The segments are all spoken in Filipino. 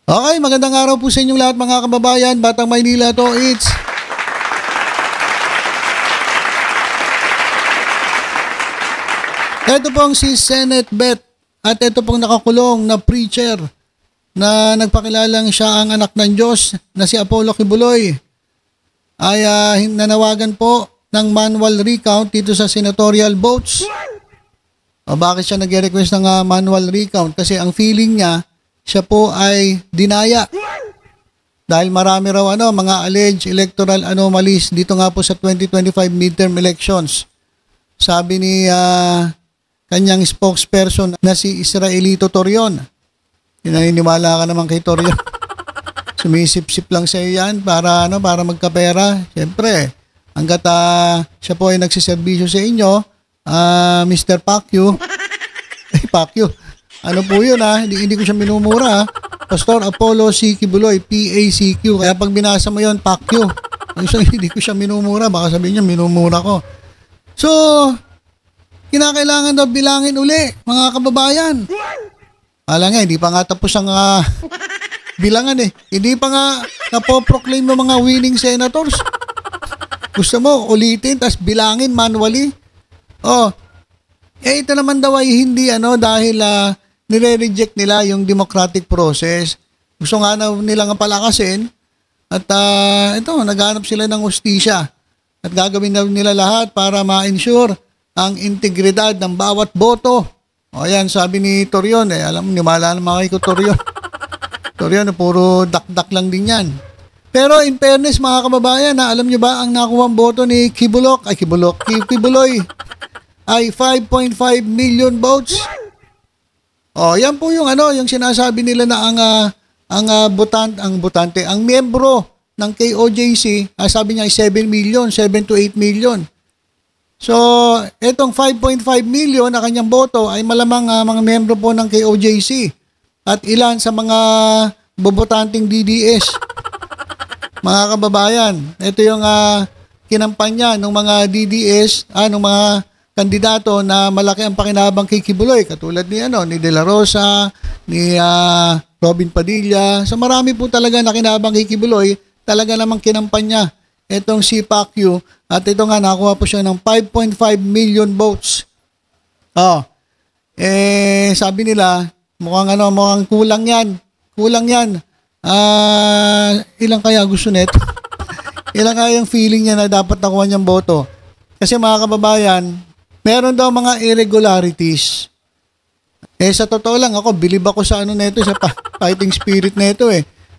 Okay, magandang araw po sa inyong lahat mga kababayan. Batang Maynila to, ito pong si Senate Bet at ito pong nakakulong na preacher na nagpakilalang siya ang anak ng Diyos na si Apollo Kibuloy ay nanawagan po ng manual recount dito sa senatorial votes. O bakit siya nag-request ng manual recount? Kasi ang feeling niya, siya po ay dinaya. Dahil marami raw mga alleged electoral anomalies dito nga po sa 2025 midterm elections. Sabi ni kanyang spokesperson na si Israelito Torion. Naniniwala ka naman kay Torion. Sumisip-sip lang sa yan para magkapera. Siyempre, hanggat siya po ay nagsiservisyo sa inyo, Mr. Pacquiao. Pacquiao. Ano po yun hindi ko siya minumura Pastor Apollo C. Kibuloy, PACQ. Kaya pag binasa mo yun, Pacquiao. Hindi ko siya minumura. Baka sabihin niya, minumura ko. So, kinakailangan daw bilangin uli, mga kababayan. Alam nga, hindi pa nga tapos ang bilangan Hindi pa nga napoproclaim ng mga winning senators. Gusto mo, ulitin, tas bilangin manually. Ito naman daw ay hindi dahil nire-reject nila yung democratic process. Gusto nga nilang palakasin at naghanap sila ng hustisya at gagawin nila lahat para ma-ensure ang integridad ng bawat boto. Ayan, sabi ni Torion, alam mo, nimala naman kay ko Torion. Torion, puro dak-dak lang din yan. Pero in fairness mga kababayan, alam nyo ba ang nakuhang boto ni Kibuloy ay 5.5 million votes. Yan po yung yung sinasabi nila na ang miyembro ng KOJC, sabi niya ay 7 million, 7 to 8 million. So, etong 5.5 million na kanyang boto ay malamang mga miyembro po ng KOJC at ilan sa mga bobotanting DDS. Mga kababayan, ito yung kinampanya ng mga DDS, ng mga kandidato na malaki ang pakinabang kay Kibuloy, katulad ni De La Rosa, ni Robin Padilla. So marami po talaga na kinabang kay Kibuloy, talaga namang kinampanya itong si Pacquiao at ito nga nakuha po siya ng 5.5 million votes. Sabi nila, mukhang kulang yan. Ilang kaya gusto neto? Ilang kaya yung feeling niya na dapat nakuha niyang boto? Kasi mga kababayan, meron daw mga irregularities. Sa totoo lang ako, bilib ako sa neto, sa fighting spirit neto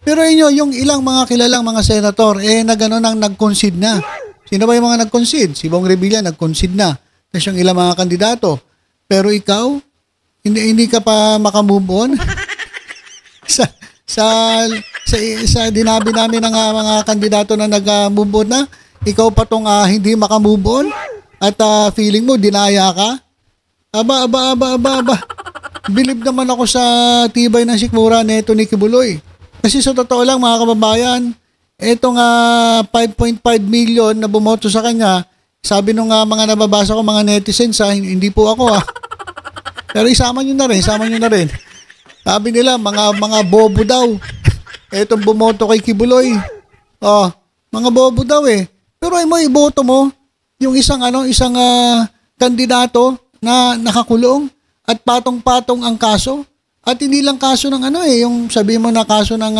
Pero yung ilang mga kilalang mga senator, nang nag-concede na. Sino ba yung mga nag-concede? Si Bong Revilla nag-concede na. Tapos yung ilang mga kandidato. Pero ikaw, hindi ka pa makamove on? sa dinabi namin ng mga kandidato na nag-move on na, ikaw pa tong hindi makamove on? At feeling mo, dinaya ka? Aba. Bilib naman ako sa tibay ng sikmura neto ni Kibuloy. Kasi sa totoo lang mga kababayan, etong 5.5 million na bumoto sa kanya, sabi nung mga nababasa ko mga netizens, hindi po ako Pero isama nyo na rin. Sabi nila, mga bobo daw. Etong bumoto kay Kibuloy. Mga bobo daw Pero ay mo, iboto mo yung isang kandidato na nakakulong at patong-patong ang kaso at hindi lang kaso ng yung sabi mo na kaso ng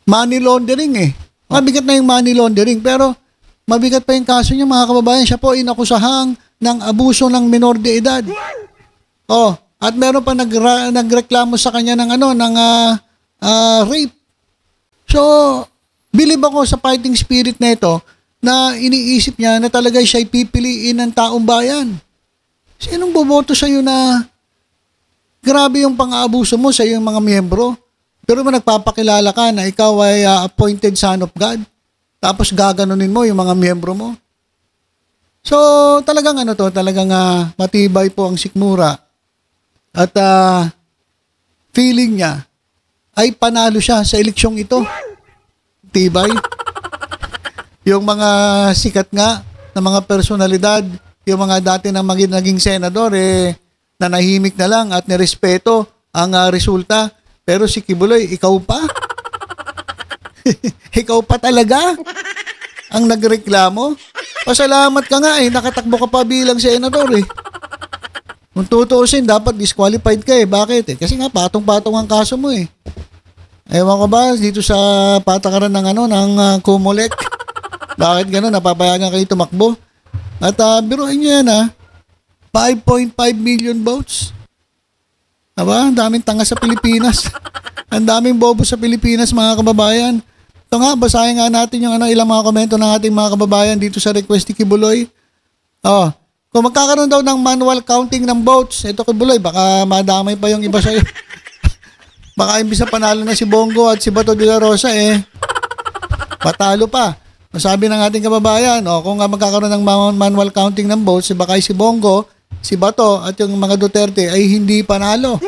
money laundering Mabigat na yung money laundering pero mabigat pa yung kaso niya mga kababayan. Siya po inakusahang ng abuso ng minor de edad. At meron pa nagreklamo sa kanya ng rape. So, bilib ako sa fighting spirit na ito na iniisip niya na talaga siya'y pipiliin ng taong bayan. Sinong boboto sa'yo na grabe yung pang-aabuso mo sa iyong mga miyembro? Pero nagpapakilala ka na ikaw ay appointed son of God. Tapos gaganunin mo yung mga miyembro mo. So, talagang matibay po ang sikmura. At feeling niya ay panalo siya sa eleksyong ito. Tibay. Yung mga sikat nga na mga personalidad, yung mga dati na naging senador, nanahimik na lang at nirespeto ang resulta. Pero si Kibuloy, ikaw pa? Ikaw pa talaga ang nagreklamo? Pasalamat ka nga nakatakbo ka pa bilang senador Kung tutuusin, dapat disqualified ka Bakit Kasi nga patong-patong ang kaso mo Ewan ko ba dito sa patakaran ng ng Comelec? Bakit gano'n? Napapayagan kayo tumakbo? At biruin nyo yan 5.5 million votes. Aba, ang daming tanga sa Pilipinas. Ang daming bobo sa Pilipinas, mga kababayan. Ito nga, basahin nga natin yung ilang mga komento ng ating mga kababayan dito sa request ni Kibuloy. Kung magkakaroon daw ng manual counting ng votes, ito Kibuloy, baka madamay pa yung iba sa'yo. Baka imbis na panalo na si Bongo at si Bato de la Rosa patalo pa. Sabi ng ating kababayan, kung magkakaroon ng manual counting ng votes, baka si Bongo, si Bato at yung mga Duterte ay hindi panalo.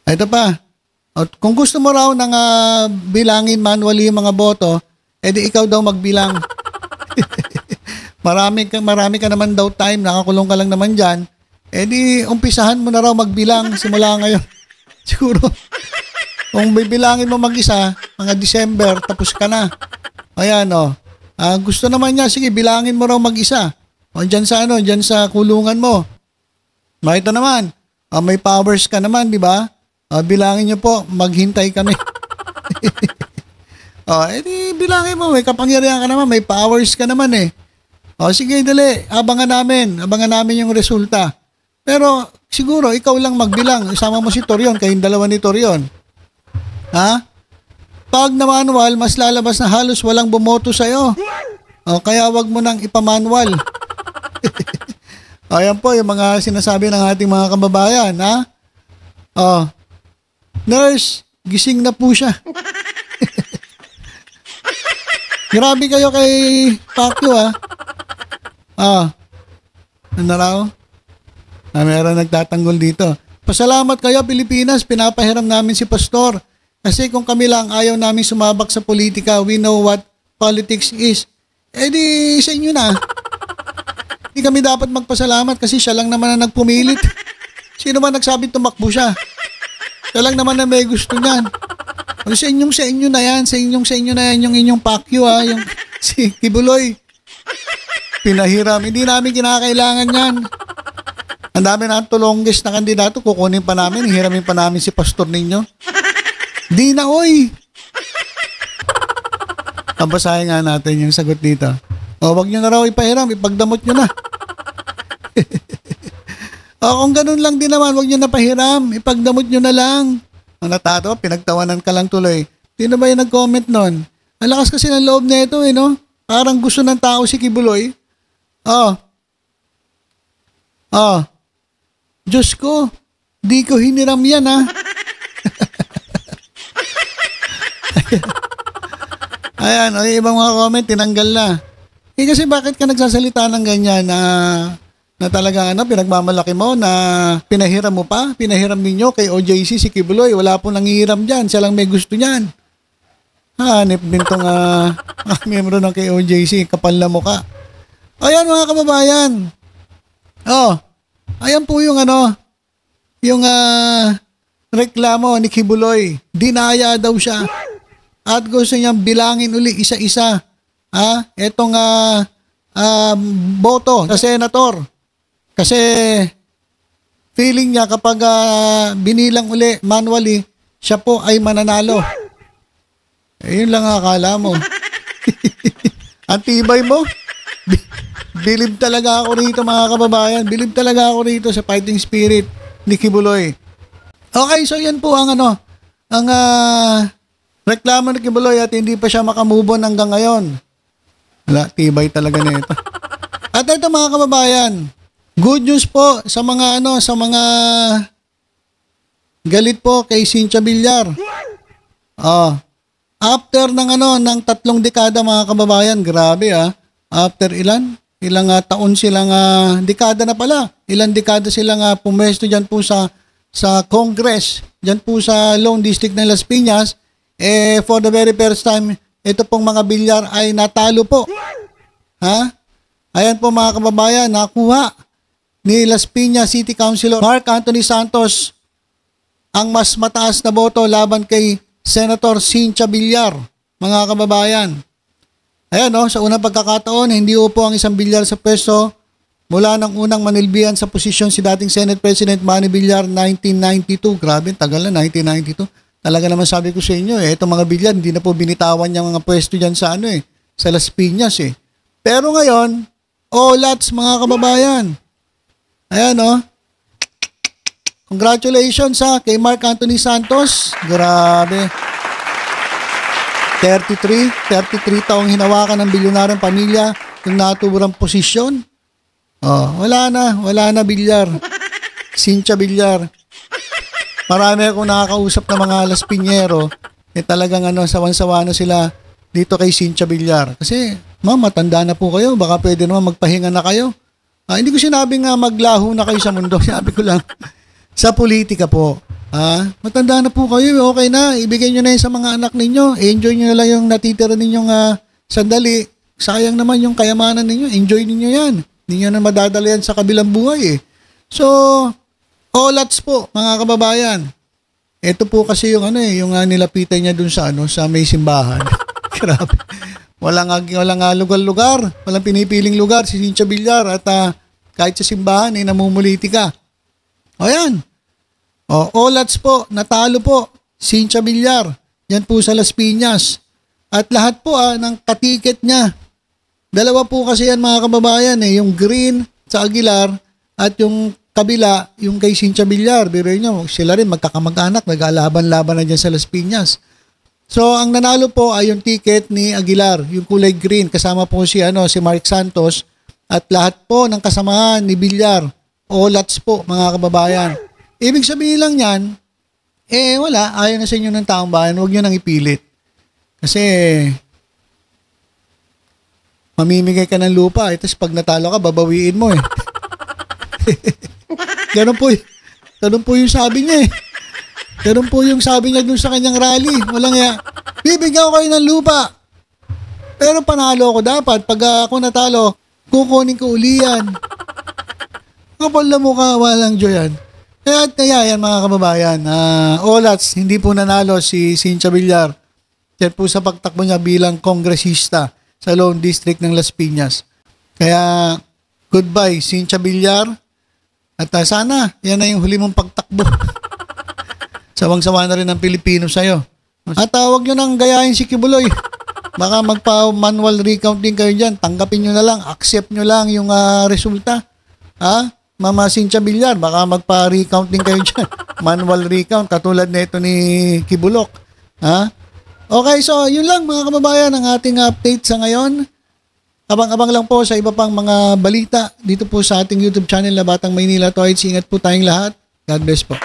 Ito pa. Kung gusto mo raw ng bilangin manually yung mga boto, edi ikaw daw magbilang. marami ka naman daw time, nakakulong ka lang naman dyan. Edi umpisahan mo na raw magbilang simula ngayon. Siguro, kung bibilangin mo mag-isa, mga December, tapos ka na. Ayan, gusto naman niya, sige, bilangin mo raw mag-isa. Dyan sa kulungan mo. Ito naman, may powers ka naman, di ba? Bilangin niyo po, maghintay kami. Edi bilangin mo, may kapangyarihan ka naman, may powers ka naman sige, dali, abangan namin yung resulta. Pero siguro, ikaw lang magbilang, isama mo si Torion, kayong dalawa ni Torion. Pag na manual, mas lalabas na halos walang bumoto sa'yo. Kaya wag mo nang ipamanual. Ayan po yung mga sinasabi ng ating mga kababayan. Nurse, gising na po siya. Grabe kayo kay Pacquiao Ano raw? Meron nagtatanggol dito. Pasalamat kayo Pilipinas, pinapahiram namin si Pastor. Kasi kung kami lang ayaw namin sumabak sa politika, we know what politics is. Di sa inyo na. Hindi kami dapat magpasalamat kasi siya lang naman na nagpumilit. Sino man nagsabi tumakbo siya? Siya lang naman na may gusto niyan. Sa inyo na yan, sa inyo na yan yung inyong Pacquiao yung si Kibuloy. Pinahiram, hindi namin kinakailangan yan. Ang dami na tulongges na kandidato, kukunin pa namin, hiramin pa namin si pastor ninyo. Di na, oy! Basahin nga natin yung sagot dito. Wag nyo na raw ipahiram, ipagdamot nyo na. Kung ganun lang din naman, wag nyo na pahiram, ipagdamot nyo na lang. Ang natatawa, pinagtawanan ka lang tuloy. Sino ba yung nag-comment nun? Ang lakas kasi ng loob na ito, no? Parang gusto ng tao si Kibuloy. Diyos ko, di ko hiniram yan, Ayan, ibang mga comment, tinanggal na. Kasi bakit ka nagsasalita ng ganyan na talagang pinagmamalaki mo na pinahiram mo pa? Pinahiram ninyo kay OJC si Kibuloy. Wala pong nangihiram dyan. Siya lang may gusto niyan. Hanip din tong miyembro ng kay OJC. Kapal na mukha. Ayan mga kababayan. Ayan po yung yung reklamo ni Kibuloy. Dinaya daw siya. At gusto niyang bilangin uli isa-isa. Etong boto sa senator. Kasi feeling niya kapag binilang uli manually, siya po ay mananalo. Yun lang akala mo. Ang tibay mo. Bilib talaga ako rito mga kababayan. Bilib talaga ako rito sa fighting spirit ni Kibuloy. Okay, so yan po ang reklamo ni Kibuloy at hindi pa siya makamove on hanggang ngayon. Wala, tibay talaga na ito. At ito mga kababayan, good news po sa mga sa mga galit po kay Cynthia Villar. After ng 3 dekada mga kababayan, grabe After ilang taon silang dekada na pala. Ilang dekada silang pumesto diyan po sa Congress, diyan po sa Lone District ng Las Piñas. For the very first time, ito pong mga Villar ay natalo po. Ayan po mga kababayan, nakuha ni Las Piñas City Councilor Mark Anthony Santos ang mas mataas na boto laban kay Senator Cynthia Villar, mga kababayan. Ayan sa unang pagkakataon, hindi upo ang isang Villar sa pwesto mula nang unang manilbihan sa posisyon si dating Senate President Manny Villar 1992. Grabe, tagal na, 1992. Talaga naman sabi ko sa inyo, itong mga Villar, hindi na po binitawan yung mga pwesto dyan sa sa Las Piñas Pero ngayon, olats mga kababayan. Ayan Congratulations kay Mark Anthony Santos. Grabe. 33 taong hinawakan ng bilyonaryong pamilya yung naturang posisyon. Wala na Villar. Cynthia Villar. Marami akong nakakausap na mga Las Piñero, talagang sawan-sawa na sila dito kay Cynthia Villar. Kasi, ma'am, matanda na po kayo, baka pwede naman magpahinga na kayo. Hindi ko sinabing maglaho na kayo sa mundo, sinabi ko lang sa politika po. Matanda na po kayo, okay na, ibigay nyo na yun sa mga anak ninyo, enjoy nyo na lang yung natitira ninyong sandali, sayang naman yung kayamanan ninyo, enjoy ninyo yan, hindi nyo na madadala yan sa kabilang buhay So, olats po mga kababayan. Ito po kasi yung yung nilapitan niya dun sa sa may simbahan. Grabe. Walang lugar-lugar, walang pinipiling lugar si Cynthia Villar at kahit sa simbahan namumuliti ka. Ayan. Olats po, natalo po, Cynthia Villar. Yan po sa Las Piñas. At lahat po ng katiket niya. Dalawa po kasi yan mga kababayan yung green sa Aguilar at yung kabila, yung kay Cynthia Villar. Biruin nyo, sila rin magkakamag-anak, nag-alaban-laban na dyan sa Las Piñas. So, ang nanalo po ay yung ticket ni Aguilar, yung kulay green. Kasama po si Mark Santos at lahat po ng kasamahan ni Villar. Olats po mga kababayan. Ibig sabihin lang yan, wala, ayaw na sa inyo ng taong bayan, huwag nyo nang ipilit. Kasi, mamimigay ka ng lupa, tapos pag natalo ka, babawiin mo Ganun po yung sabi niya Ganun po yung sabi niya dun sa kanyang rally. Walang bibigyan ko kayo ng lupa. Pero panalo ako dapat. Pag ako natalo, kukunin ko uli yan. Kapal na mukha, walang joy yan. Kaya yan mga kababayan, olats, hindi po nanalo si Cynthia Villar. Yan po sa pagtakbo niya bilang kongresista sa Lone District ng Las Piñas. Kaya, goodbye Cynthia Villar. At sana, yan na yung huli mong pagtakbo. Sawang-sawa na rin ang Pilipino sa'yo. At huwag nyo nang gayahin si Kibuloy. Baka magpa-manual recounting kayo dyan. Tanggapin nyo na lang, accept nyo lang yung resulta. Mama Cynthia Villar, baka magpa-recounting kayo dyan. Manual recount, katulad na ito ni Kibulok. Okay, so yun lang mga kababayan ang ating update sa ngayon. Abang-abang lang po sa iba pang mga balita dito po sa ating YouTube channel na Batang Maynila Toys. Ingat po tayong lahat. God bless po.